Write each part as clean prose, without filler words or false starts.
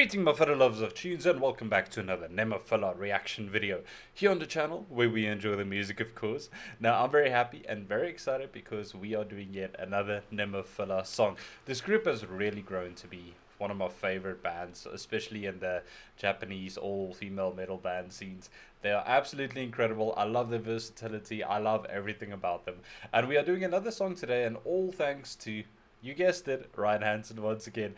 Greeting my fellow lovers of tunes and welcome back to another NEMOPHILA reaction video here on the channel where we enjoy the music, of course. Now I'm very happy and very excited because we are doing yet another NEMOPHILA song. This group has really grown to be one of my favorite bands, especially in the Japanese all-female metal band scenes. They are absolutely incredible. I love their versatility. I love everything about them. And we are doing another song today, and all thanks to, you guessed it, Ryan Hansen once again.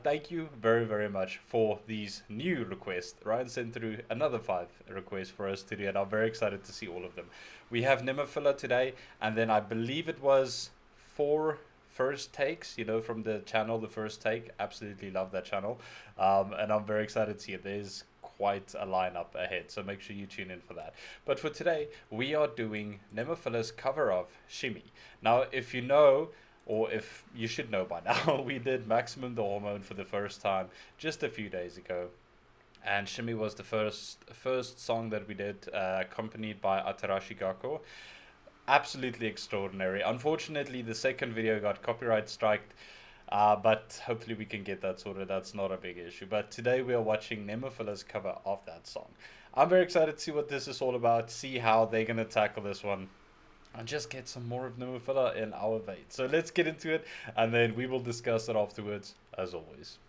Thank you very much for these new requests. Ryan sent through another 5 requests for us to do, and I'm very excited to see all of them. We have NEMOPHILA today, and then I believe it was 4 first takes, you know, from the channel, The First Take. Absolutely love that channel. And I'm very excited to see it. There's quite a lineup ahead, so make sure you tune in for that. But for today, we are doing NEMOPHILA's cover of SHIMI. Now, if you know, or if you should know by now, we did Maximum the Hormone for the first time just a few days ago. And SHIMI was the first song that we did, accompanied by Atarashi Gakko. Absolutely extraordinary. Unfortunately, the second video got copyright striked, but hopefully we can get that sorted. That's not a big issue. But today we are watching NEMOPHILA's cover of that song. I'm very excited to see what this is all about, see how they're going to tackle this one, and just get some more of NEMOPHILA in our vein. So let's get into it, and then we will discuss it afterwards, as always.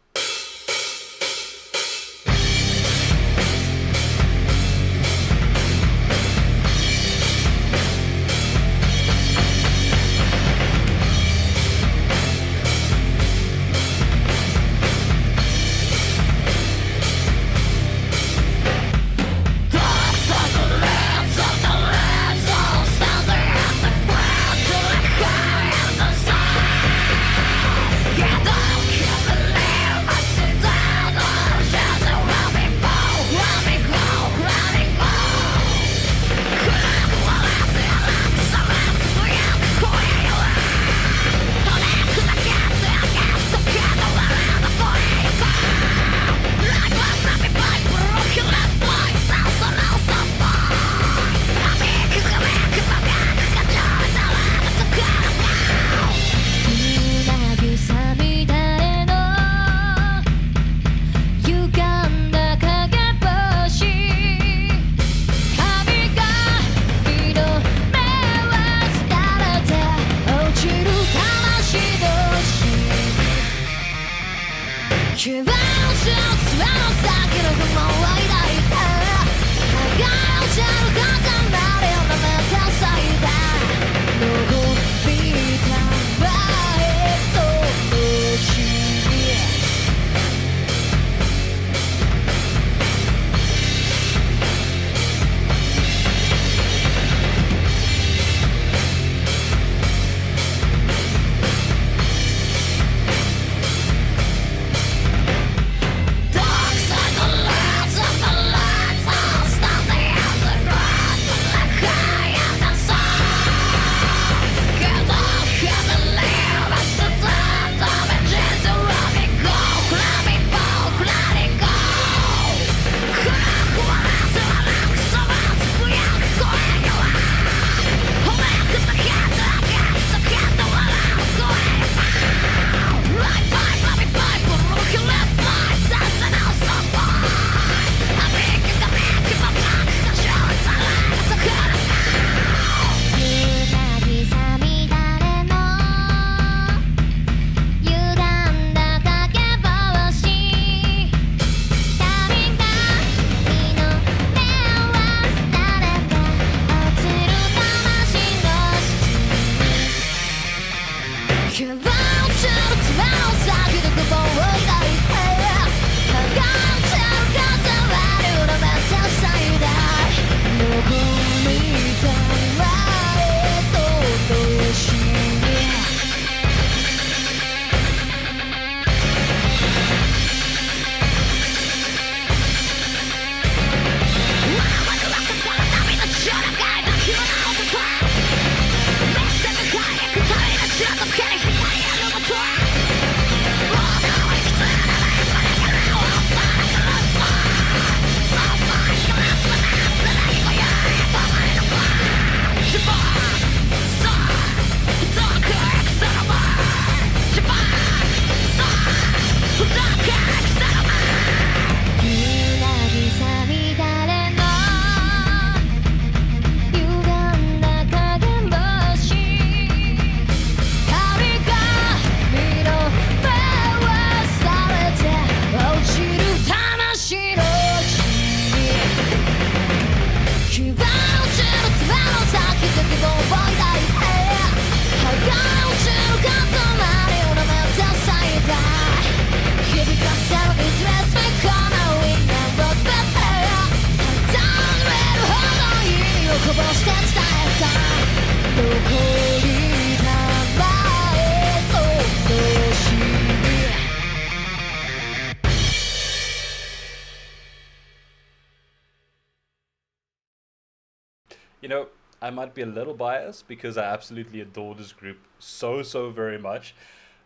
You know, I might be a little biased because I absolutely adore this group so very much,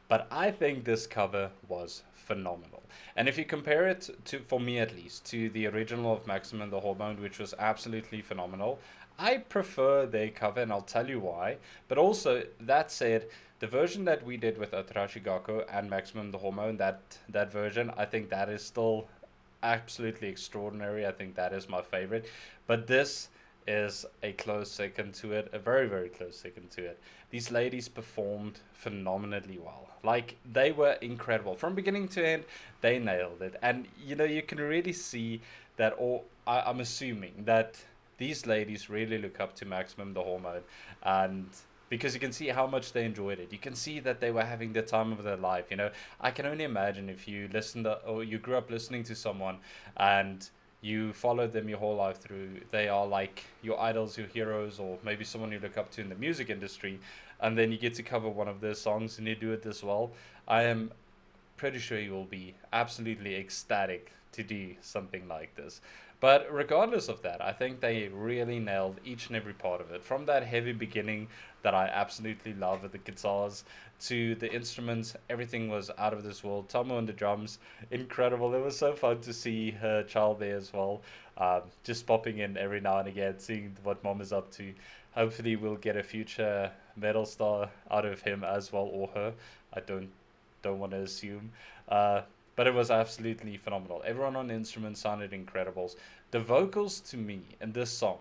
but I think this cover was phenomenal. And if you compare it to, for me at least, to the original of Maximum the Hormone, which was absolutely phenomenal, I prefer their cover, and I'll tell you why. But also, that said, the version that we did with Atarashi Gakko and Maximum the Hormone, that version, I think that is still absolutely extraordinary. I think that is my favorite. But this is a close second to it, a very close second to it. These ladies performed phenomenally well. Like, they were incredible. From beginning to end, they nailed it. And, you know, you can really see that, or I'm assuming that these ladies really look up to Maximum the Hormone. And because you can see how much they enjoyed it. You can see that they were having the time of their life. You know, I can only imagine if you listen to, or you grew up listening to someone and you followed them your whole life through, they are like your idols, your heroes, or maybe someone you look up to in the music industry, and then you get to cover one of their songs and you do it this well. I am pretty sure you will be absolutely ecstatic to do something like this. But regardless of that, I think they really nailed each and every part of it. From that heavy beginning that I absolutely love with the guitars to the instruments, everything was out of this world. Tomo and the drums, incredible. It was so fun to see her child there as well. Just popping in every now and again, seeing what mom is up to. Hopefully we'll get a future medal star out of him as well, or her. I don't want to assume. But it was absolutely phenomenal. Everyone on the instruments sounded incredible. The vocals to me in this song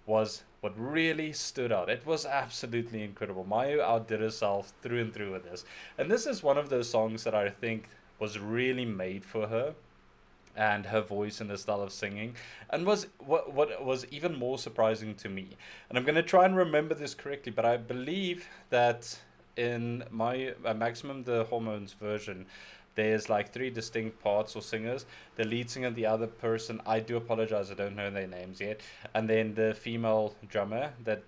was what really stood out. It was absolutely incredible. Mayu outdid herself through and through with this. And this is one of those songs that I think was really made for her and her voice and the style of singing, and was what was even more surprising to me. And I'm going to try and remember this correctly, but I believe that in my Maximum the Hormones version, there's like three distinct parts or singers. The lead singer, the other person, I do apologize, I don't know their names yet, and then the female drummer that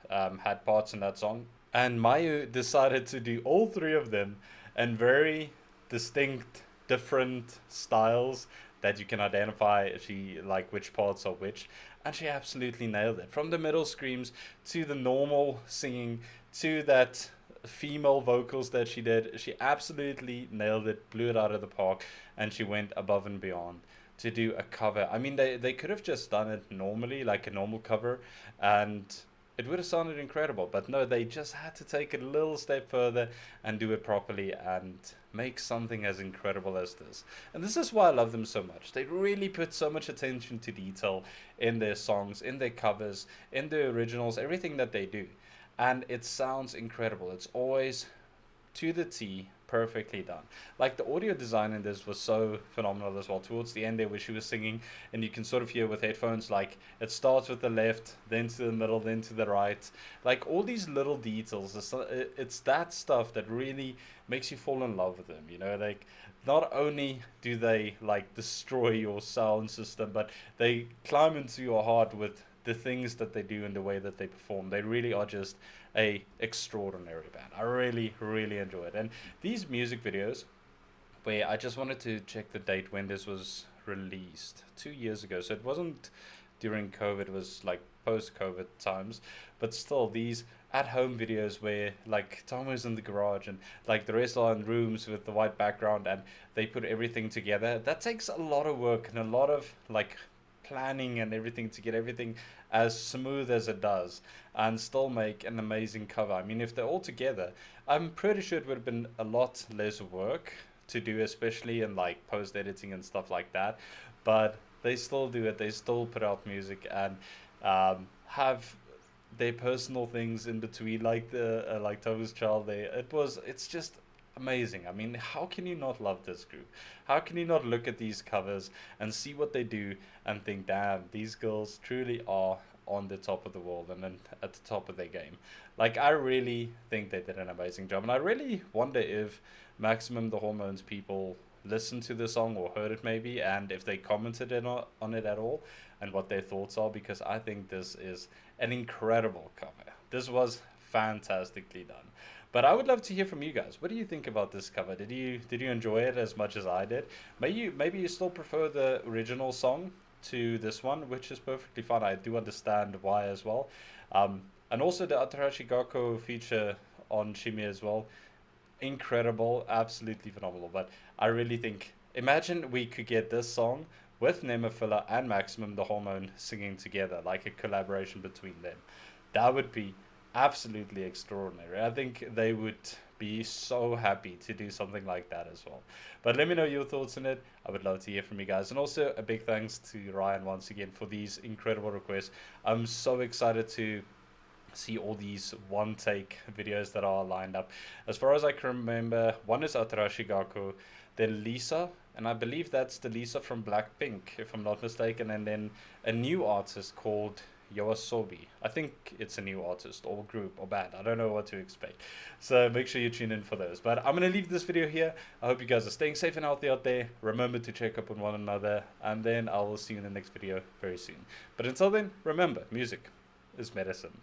had parts in that song. And Mayu decided to do all three of them in very distinct, different styles that you can identify she like which parts are which, and she absolutely nailed it. From the middle screams to the normal singing to that female vocals that she did, she absolutely nailed it, blew it out of the park, and she went above and beyond to do a cover. I mean, they could have just done it normally, like a normal cover, and it would have sounded incredible. But no, they just had to take it a little step further and do it properly and make something as incredible as this. And this is why I love them so much. They really put so much attention to detail in their songs, in their covers, in their originals, everything that they do. And it sounds incredible. It's always to the T, perfectly done. Like, the audio design in this was so phenomenal as well. Towards the end there, where she was singing, and you can sort of hear with headphones, like, it starts with the left, then to the middle, then to the right. Like, all these little details, it's that stuff that really makes you fall in love with them, you know. Like, not only do they like destroy your sound system, but they climb into your heart with the things that they do and the way that they perform. They really are just a extraordinary band. I really enjoy it. And these music videos, where I just wanted to check the date when this was released, 2 years ago, so it wasn't during COVID, it was like post-COVID times, but still, these at-home videos where like Tomo's in the garage and like the rest are in rooms with the white background, and they put everything together. That takes a lot of work and a lot of like planning and everything to get everything as smooth as it does and still make an amazing cover. I mean, if they're all together, I'm pretty sure it would have been a lot less work to do, especially in like post editing and stuff like that. But they still do it. They still put out music and have their personal things in between, like the like Tomo's child there. It's just amazing. I mean, how can you not love this group? How can you not look at these covers and see what they do and think, damn, these girls truly are on the top of the world and then at the top of their game. Like, I really think they did an amazing job, and I really wonder if Maximum the Hormones people listened to the song or heard it maybe, and if they commented on it at all, and what their thoughts are, because I think this is an incredible cover. This was fantastically done. But I would love to hear from you guys. What do you think about this cover? Did you enjoy it as much as I did? Maybe you still prefer the original song, to this one, which is perfectly fine. I do understand why as well. And also the Atarashi Gakko feature on Shimi as well. Incredible, absolutely phenomenal. But I really think, imagine we could get this song with NEMOPHILA and Maximum the Hormone singing together, like a collaboration between them. That would be absolutely extraordinary. I think they would be so happy to do something like that as well. But let me know your thoughts on it. I would love to hear from you guys. And also a big thanks to Ryan once again for these incredible requests. I'm so excited to see all these one take videos that are lined up. As far as I can remember, one is Atarashi Gakko, then Lisa, and I believe that's the Lisa from Blackpink, if I'm not mistaken, and then a new artist called Yoasobi. I think it's a new artist or group or band. I don't know what to expect. So make sure you tune in for those. But I'm going to leave this video here. I hope you guys are staying safe and healthy out there. Remember to check up on one another. And then I will see you in the next video very soon. But until then, remember, music is medicine.